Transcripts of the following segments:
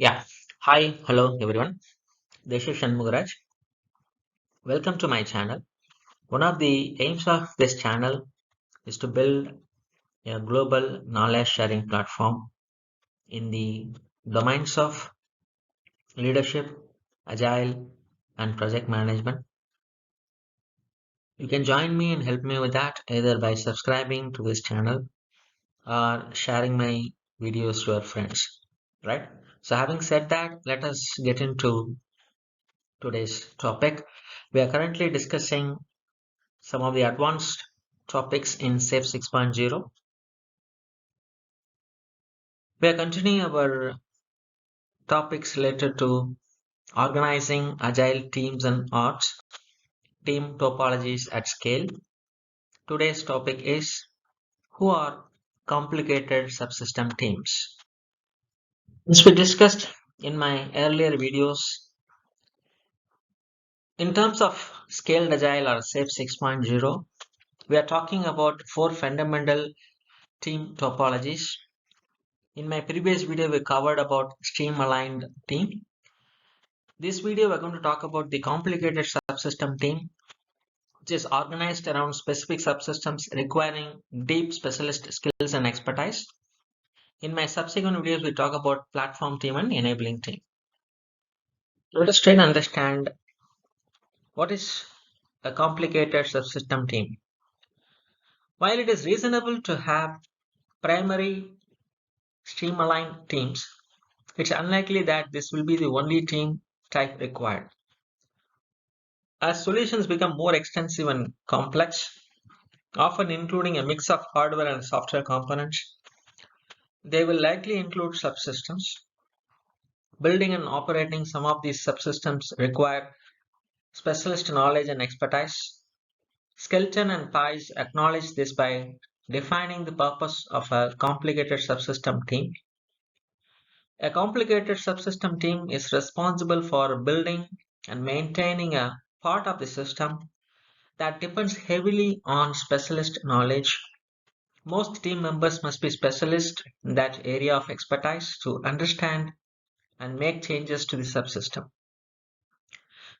Yeah. Hi, hello everyone. This is Shanmugaraj. Welcome to my channel. One of the aims of this channel is to build a global knowledge sharing platform in the domains of leadership, agile, and project management. You can join me and help me with that either by subscribing to this channel or sharing my videos to your friends. Right? So, having said that, let us get into today's topic. We are currently discussing some of the advanced topics in SAFe 6.0. We are continuing our topics related to organizing agile teams and arts, team topologies at scale. Today's topic is who are complicated subsystem teams. As we discussed in my earlier videos, in terms of scaled agile or SAFe 6.0, we are talking about four fundamental team topologies. In my previous video, we covered about stream-aligned team. This video, we're going to talk about the complicated subsystem team, which is organized around specific subsystems requiring deep specialist skills and expertise. In my subsequent videos, we talk about platform team and enabling team. Let us try to understand what is a complicated subsystem team. While it is reasonable to have primary stream-aligned teams, it's unlikely that this will be the only team type required. As solutions become more extensive and complex, often including a mix of hardware and software components, they will likely include subsystems. Building and operating some of these subsystems require specialist knowledge and expertise. Skelton and Pies acknowledge this by defining the purpose of a complicated subsystem team. A complicated subsystem team is responsible for building and maintaining a part of the system that depends heavily on specialist knowledge. Most team members must be specialists in that area of expertise to understand and make changes to the subsystem.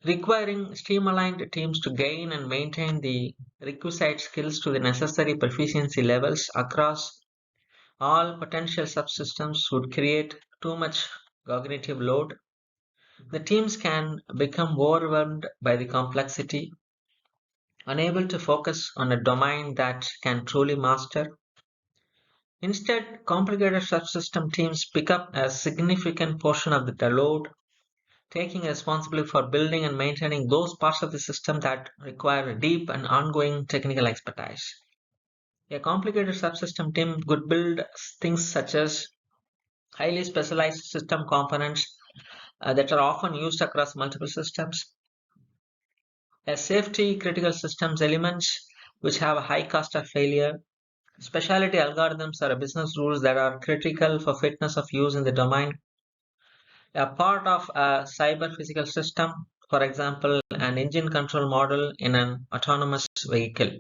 Requiring streamlined teams to gain and maintain the requisite skills to the necessary proficiency levels across all potential subsystems would create too much cognitive load. The teams can become overwhelmed by the complexity, unable to focus on a domain that can truly master. Instead, complicated subsystem teams pick up a significant portion of the load, taking responsibility for building and maintaining those parts of the system that require deep and ongoing technical expertise. A complicated subsystem team could build things such as highly specialized system components that are often used across multiple systems, a safety critical systems elements which have a high cost of failure, specialty algorithms or business rules that are critical for fitness of use in the domain, a part of a cyber physical system, for example, an engine control module in an autonomous vehicle.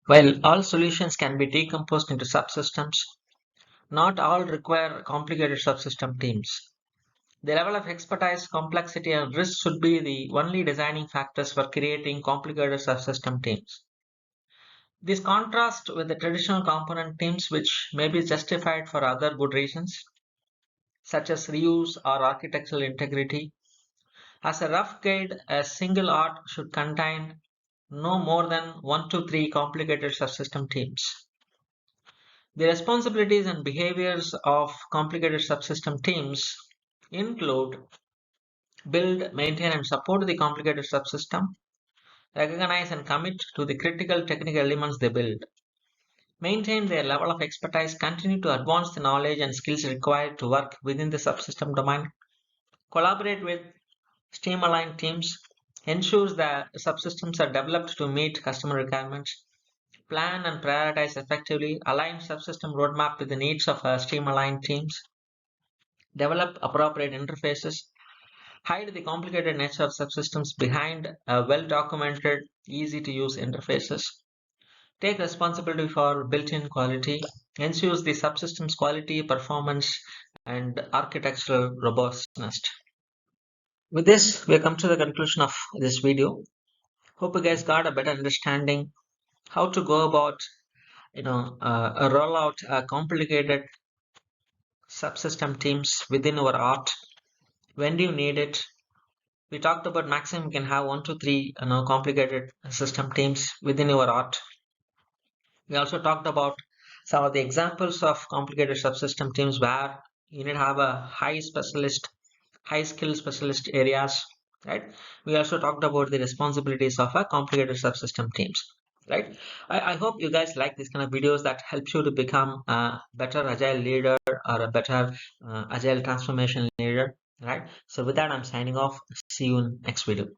While all solutions can be decomposed into subsystems, not all require complicated subsystem teams. The level of expertise, complexity, and risk should be the only designing factors for creating complicated subsystem teams. This contrasts with the traditional component teams, which may be justified for other good reasons, such as reuse or architectural integrity. As a rough guide, a single art should contain no more than 1 to 3 complicated subsystem teams. The responsibilities and behaviors of complicated subsystem teams include build, maintain, and support the complicated subsystem, recognize and commit to the critical technical elements they build, maintain their level of expertise, continue to advance the knowledge and skills required to work within the subsystem domain, collaborate with stream-aligned teams, ensures that subsystems are developed to meet customer requirements, plan and prioritize effectively, align subsystem roadmap with the needs of stream-aligned teams, develop appropriate interfaces, hide the complicated nature of subsystems behind well-documented, easy-to-use interfaces, take responsibility for built-in quality, ensures the subsystem's quality, performance, and architectural robustness. With this, we have come to the conclusion of this video. Hope you guys got a better understanding how to go about, roll out complicated subsystem teams within our art. When do you need it? We talked about maximum you can have 1 to 3 complicated system teams within your art. We also talked about some of the examples of complicated subsystem teams where you need to have a high skill specialist areas, right? We also talked about the responsibilities of a complicated subsystem teams, right? I hope you guys like this kind of videos that helps you to become a better agile leader or a better agile transformation leader, right? So with that, I'm signing off. See you in next video.